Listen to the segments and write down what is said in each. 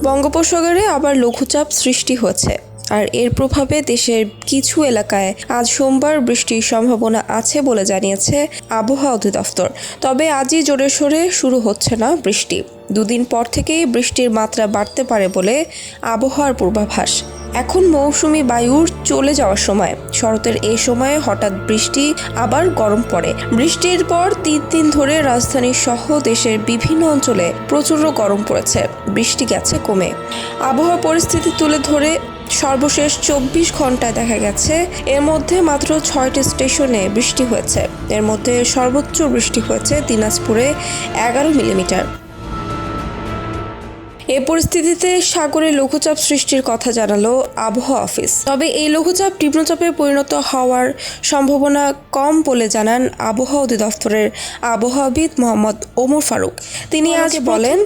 বঙ্গোপসাগরে আবার লঘুচাপ সৃষ্টি হয়েছে, আর এর প্রভাবে দেশের কিছু এলাকায় আজ সোমবার বৃষ্টির সম্ভাবনা আছে বলে জানিয়েছে আবহাওয়া অধিদপ্তর। তবে আজই জোরে সোরে শুরু হচ্ছে না বৃষ্টি। দুদিন পর থেকেই বৃষ্টির মাত্রা বাড়তে পারে বলে আবহাওয়ার পূর্বাভাস। এখন মৌসুমি বায়ুর চলে যাওয়ার সময়। শরতের এই সময়ে হঠাৎ বৃষ্টি, আবার গরম পড়ে। বৃষ্টির পর 3 দিন ধরে রাজধানী সহ দেশের বিভিন্ন অঞ্চলে প্রচুর গরম পড়েছে, বৃষ্টি গেছে কমে। আবহাওয়া পরিস্থিতি তুলে ধরে সর্বশেষ 24 ঘন্টায় দেখা গেছে এর মধ্যে মাত্র 6টি স্টেশনে বৃষ্টি হয়েছে। এর মধ্যে সর্বোচ্চ বৃষ্টি হয়েছে দিনাজপুরে 11 মিলিমিটার। এ পরিস্থিতিতে সাগরে লঘুচাপ সৃষ্টির কথা জানালো আবহাওয়া অফিস। তবে এই লঘুচাপ নিম্নচাপে পরিণত হওয়ার সম্ভাবনা কম বলে জানান আবহাওয়া অধিদপ্তরের আবহাওয়াবিদ মোহাম্মদ ওমর ফারুক। তিনি আজ বলেন,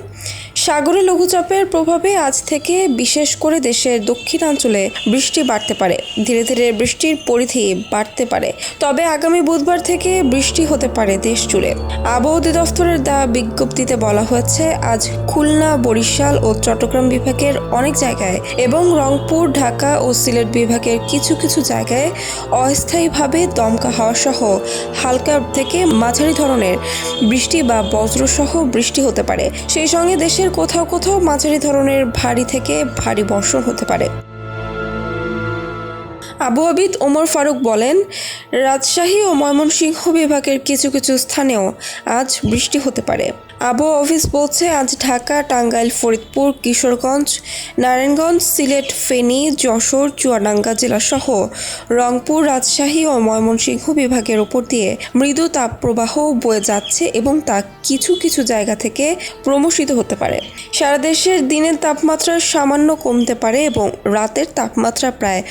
সাগরে লঘুচাপের প্রভাবে আজ থেকে বিশেষ করে দেশের দক্ষিণাঞ্চলে বৃষ্টি বাড়তে পারে। ধীরে ধীরে বৃষ্টির পরিধি বাড়তে পারে, তবে আগামী বুধবার থেকে বৃষ্টি হতে পারে দেশ জুড়ে। আবহাওয়া অধিদপ্তরের দেওয়া বিজ্ঞপ্তিতে বলা হয়েছে, আজ খুলনা, বরিশাল ও চট্টগ্রাম বিভাগের অনেক জায়গায় এবং রংপুর, ঢাকা ও সিলেট বিভাগের কিছু কিছু জায়গায় অস্থায়ীভাবে দমকা হাওয়া সহ হালকা থেকে মাঝারি ধরনের বৃষ্টি বা বজ্রসহ বৃষ্টি হতে পারে। সেই সঙ্গে দেশের কোথাও কোথাও মাঝারি ধরনের ভারী থেকে ভারী বর্ষণ হতে পারে। আবহাওয়াবিদ ওমর ফারুক বলেন, রাজশাহী ও ময়মনসিংহ বিভাগের কিছু কিছু স্থানেও আজ বৃষ্টি হতে পারে। আবহাওয়া অফিস বলছে, আজ ঢাকা, টাঙ্গাইল, ফরিদপুর, কিশোরগঞ্জ, নারায়ণগঞ্জ, সিলেট, ফেনী, যশোর, চুয়াডাঙ্গা জেলাসহ রংপুর, রাজশাহী ও ময়মনসিংহ বিভাগের ওপর দিয়ে মৃদু তাপপ্রবাহ বয়ে যাচ্ছে এবং তা কিছু কিছু জায়গা থেকে প্রমোষিত হতে পারে। সারা দেশের দিনের তাপমাত্রা সামান্য কমতে পারে এবং রাতের তাপমাত্রা প্রায়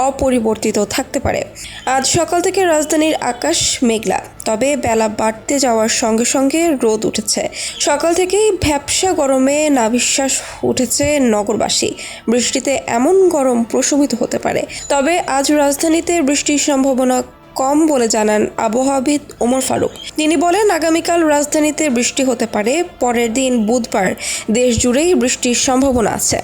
অপরিবর্তিত থাকতে পারে। আজ সকাল থেকে রাজধানীর আকাশ মেঘলা, তবে বেলা বাড়তে যাওয়ার সঙ্গে সঙ্গে রোদ উঠেছে। সকাল থেকেই ভ্যাপসা গরমে নাভিশ্বাস উঠেছে নগরবাসী। বৃষ্টিতে এমন গরম প্রশমিত হতে পারে। তবে আজ রাজধানীতে বৃষ্টির সম্ভাবনা কম বলে জানান আবহাওয়াবিদ ওমর ফারুক। তিনি বলেন, আগামীকাল রাজধানীতে বৃষ্টি হতে পারে। পরের দিন বুধবার দেশ জুড়েই বৃষ্টির সম্ভাবনা আছে।